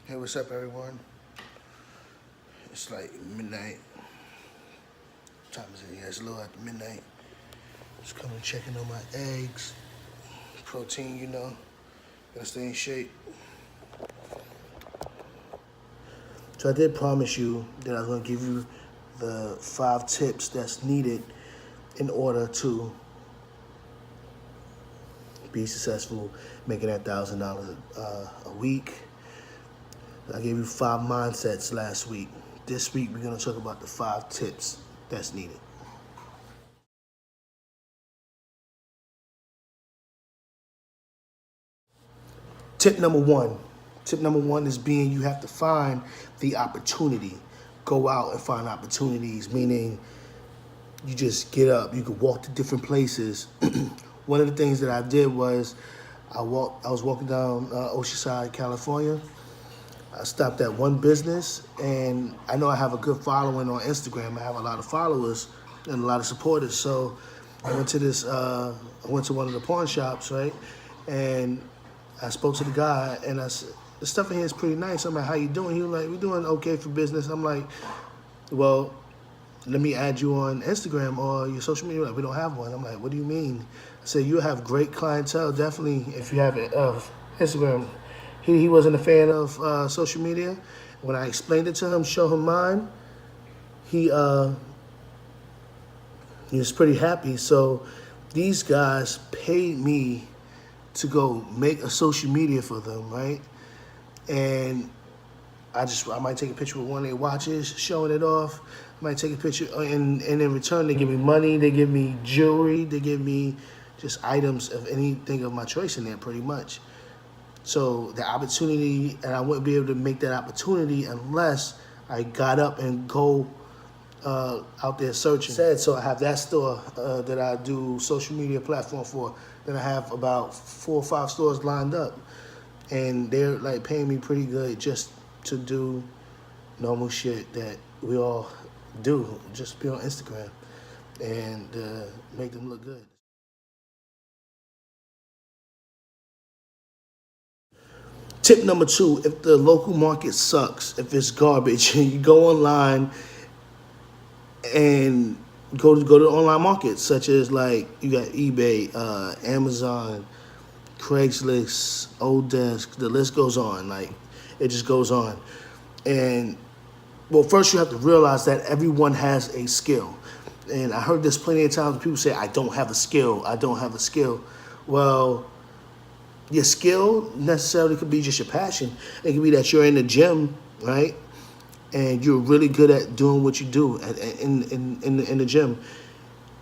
Hey, what's up, everyone? It's like midnight. What time is it? Yeah, it's a little after midnight. Just coming checking on my eggs, protein, gotta stay in shape. So I did promise you that I was gonna give you the 5 tips that's needed in order to be successful making that $1,000 a week. I gave you 5 mindsets last week. This week we're gonna talk about the 5 tips that's needed. Tip number one. Tip number one is being you have to find the opportunity. Go out and find opportunities, meaning you just get up. You could walk to different places. One of the things that I did was I was walking down Oceanside, California. I stopped at one business, and I know I have a good following on Instagram. I have a lot of followers and a lot of supporters. So I went to one of the pawn shops, right? And I spoke to the guy, and I said, the stuff in here is pretty nice. I'm like, how you doing? He was like, we're doing okay for business. I'm like, well, let me add you on Instagram or your social media. Like, we don't have one. I'm like, what do you mean? I said, you have great clientele, definitely, if you have it, Instagram. He wasn't a fan of social media. When I explained it to him, show him mine, he was pretty happy. So these guys paid me to go make a social media for them, right? And I might take a picture with one of their watches, showing it off. I might take a picture, and in return, they give me money, they give me jewelry, they give me just items of anything of my choice in there, pretty much. So the opportunity, and I wouldn't be able to make that opportunity unless I got up and go out there searching. So I have that store that I do social media platform for. Then I have about 4 or 5 stores lined up, and they're like paying me pretty good just to do normal shit that we all do, just be on Instagram and make them look good. Tip number 2, if the local market sucks, if it's garbage, you go online and go to online markets such as, like, you got eBay, Amazon, Craigslist, Odesk, the list goes on. Like, it just goes on. And well, first you have to realize that everyone has a skill. And I heard this plenty of times. People say, I don't have a skill. I don't have a skill. Well, your skill necessarily could be just your passion. It could be that you're in the gym, right? And you're really good at doing what you do in the gym.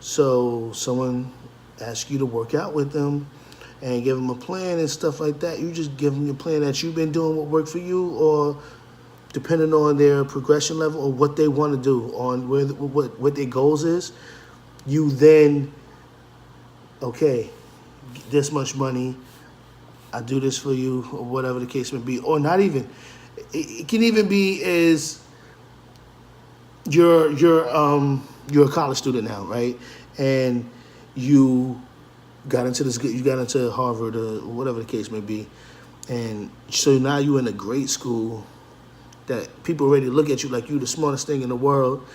So someone asks you to work out with them and give them a plan and stuff like that. You just give them your plan that you've been doing what worked for you, or depending on their progression level or what they want to do, on what their goals is. You then, okay, this much money, I do this for you, or whatever the case may be. Or not even, it can even be as you're a college student now, right? And you you got into Harvard or whatever the case may be, and so now you're in a great school that people already look at you like you the smartest thing in the world,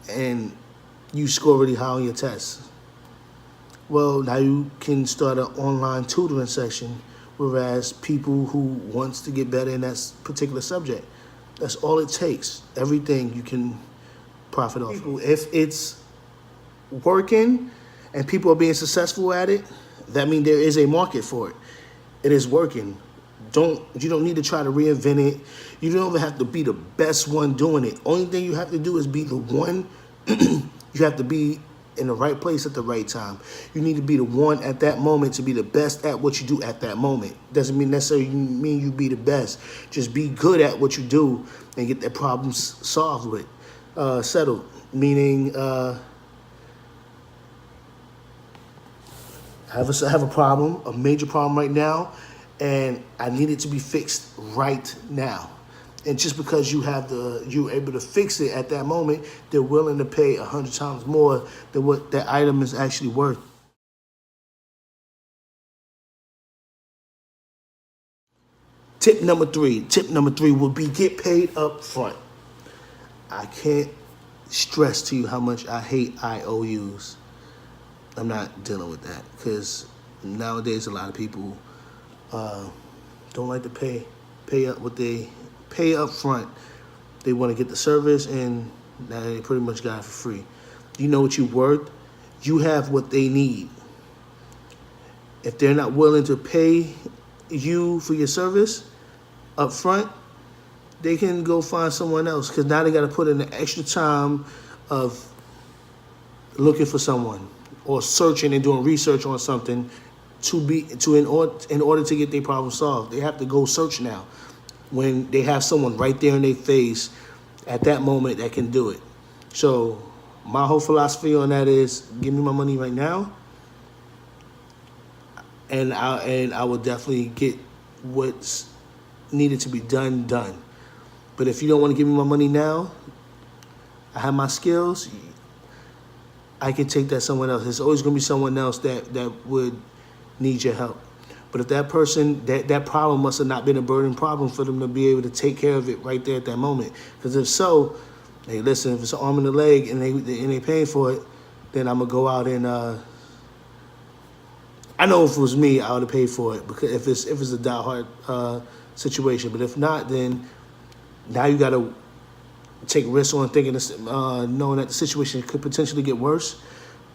and you score really high on your tests. Well, now you can start an online tutoring section, whereas people who wants to get better in that particular subject, that's all it takes. Everything you can profit off. If it's working and people are being successful at it, that means there is a market for it. It is working. You don't need to try to reinvent it. You don't even have to be the best one doing it. Only thing you have to do is be the one. You have to be in the right place at the right time. You need to be the one at that moment to be the best at what you do at that moment. Doesn't mean necessarily mean you be the best. Just be good at what you do and get that problem solved with, settled. Meaning, I have a problem, a major problem right now, and I need it to be fixed right now. And just because you're able to fix it at that moment, they're willing to pay 100 times more than what that item is actually worth. Tip number three would be get paid up front. I can't stress to you how much I hate IOUs. I'm not dealing with that because nowadays a lot of people don't like to pay up what they pay up front. They want to get the service and now they pretty much got it for free. You know what you're worth. You have what they need. If they're not willing to pay you for your service up front, they can go find someone else because now they got to put in the extra time of looking for someone or searching and doing research on something in order to get their problem solved. They have to go search now when they have someone right there in their face at that moment that can do it. So my whole philosophy on that is give me my money right now, and I will definitely get what's needed to be done. But if you don't want to give me my money now, I have my skills. I can take that someone else. There's always going to be someone else that would need your help. But if that person, that problem must have not been a burden problem for them to be able to take care of it right there at that moment. Because if so, hey, listen, if it's an arm and a leg and they paying for it, then I'm going to go out and, I know if it was me, I would have paid for it because if it's a die-hard situation. But if not, then now you got to take risks on thinking, knowing that the situation could potentially get worse,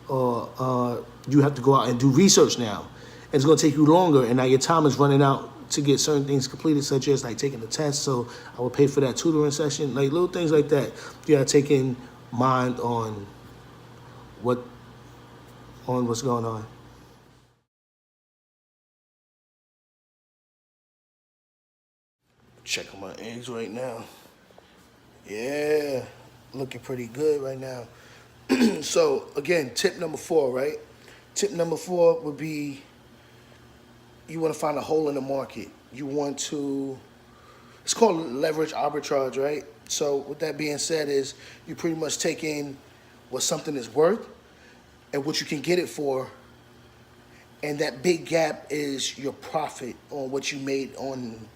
or you have to go out and do research now. And it's going to take you longer, and now your time is running out to get certain things completed, such as like taking the test. So I would pay for that tutoring session, like little things like that. You got to take in mind on what's going on. Checking my eggs right now. Yeah, looking pretty good right now. So again, tip number 4, right? Tip number 4 would be you want to find a hole in the market. You want to, it's called leverage arbitrage, right? So with that being said is you pretty much take in what something is worth and what you can get it for, and that big gap is your profit on what you made on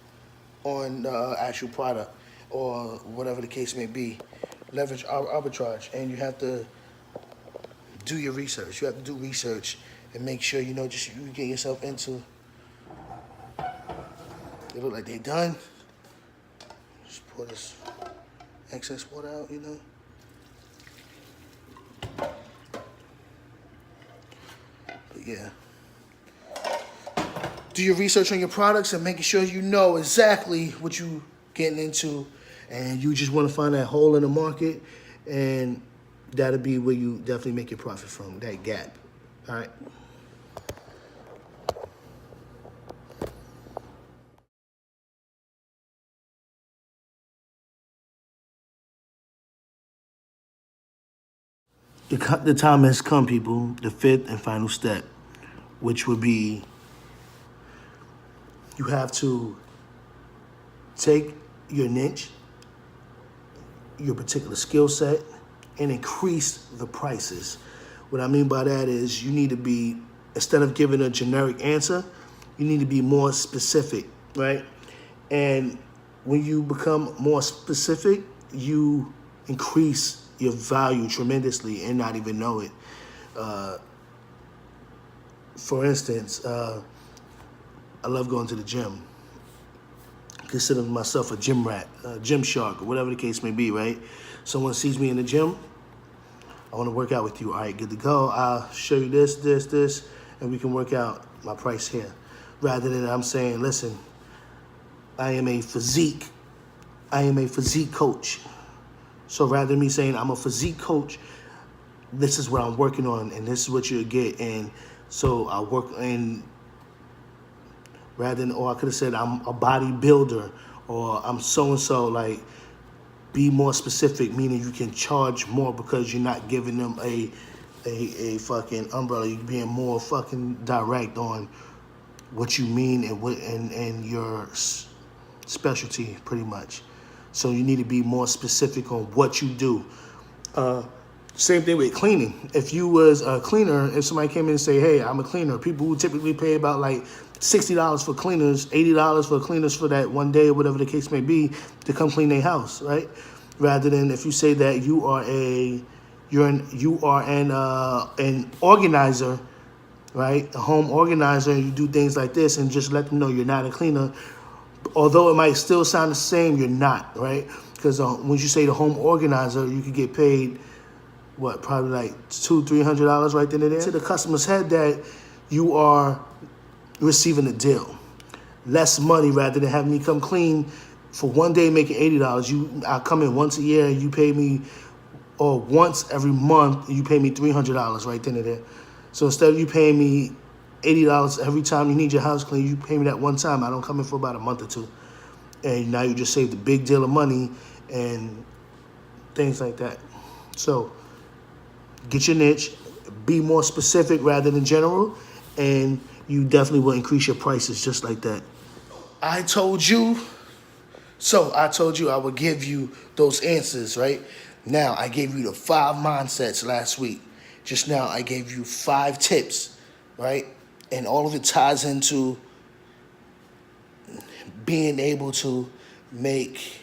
the actual product or whatever the case may be. Leverage arbitrage, and you have to do your research. You have to do research and make sure you get yourself into. They look like they're done. Just pour this excess water out, But yeah. Do your research on your products and making sure you know exactly what you're getting into, and you just want to find that hole in the market, and that'll be where you definitely make your profit from, that gap. All right. The time has come, people, the 5th and final step, which would be you have to take your niche, your particular skill set, and increase the prices. What I mean by that is you need to be, instead of giving a generic answer, you need to be more specific, right? And when you become more specific, you increase your value tremendously and not even know it. For instance, I love going to the gym. Consider myself a gym rat, a gym shark, or whatever the case may be, right? Someone sees me in the gym, I want to work out with you. All right, good to go. I'll show you this, and we can work out my price here. Rather than I'm saying, listen, I am a physique coach. So rather than me saying I'm a physique coach, this is what I'm working on, and this is what you'll get. And so I work in, or I could have said I'm a bodybuilder, or I'm so-and-so, like, be more specific, meaning you can charge more because you're not giving them a fucking umbrella. You're being more fucking direct on what you mean and your specialty, pretty much. So you need to be more specific on what you do. Same thing with cleaning. If you was a cleaner, if somebody came in and say, hey, I'm a cleaner, people who typically pay about like $60 for cleaners, $80 for cleaners for that one day or whatever the case may be to come clean their house, right? Rather than if you say that you are an organizer, right? A home organizer, and you do things like this and just let them know you're not a cleaner. Although it might still sound the same, you're not, right? Because when you say the home organizer, you could get paid, what, probably like $200-300 right then and there to the customer's head that you are receiving a deal. Less money rather than having me come clean for one day making $80. I come in once a year and you pay me, or once every month, you pay me $300 right then and there. So instead of you paying me $80 every time you need your house clean, you pay me that one time. I don't come in for about a month or two. And now you just saved a big deal of money and things like that. So get your niche, be more specific rather than general, and you definitely will increase your prices just like that. I told you I would give you those answers, right? Now, I gave you the 5 mindsets last week. Just now, I gave you 5 tips, right? And all of it ties into being able to make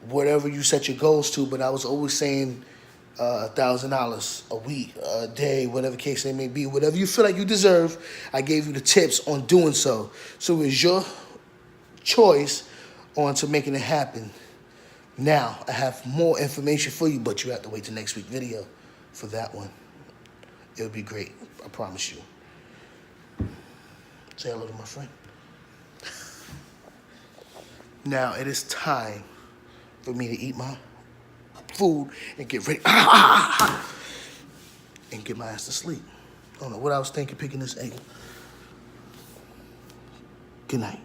whatever you set your goals to, but I was always saying $1,000 a week, a day, whatever case it may be, whatever you feel like you deserve, I gave you the tips on doing so. So it's your choice on to making it happen. Now, I have more information for you, but you have to wait till next week's video for that one. It'll be great, I promise you. Say hello to my friend. Now, it is time for me to eat my food and get ready and get my ass to sleep. I don't know what I was thinking picking this egg. Good night.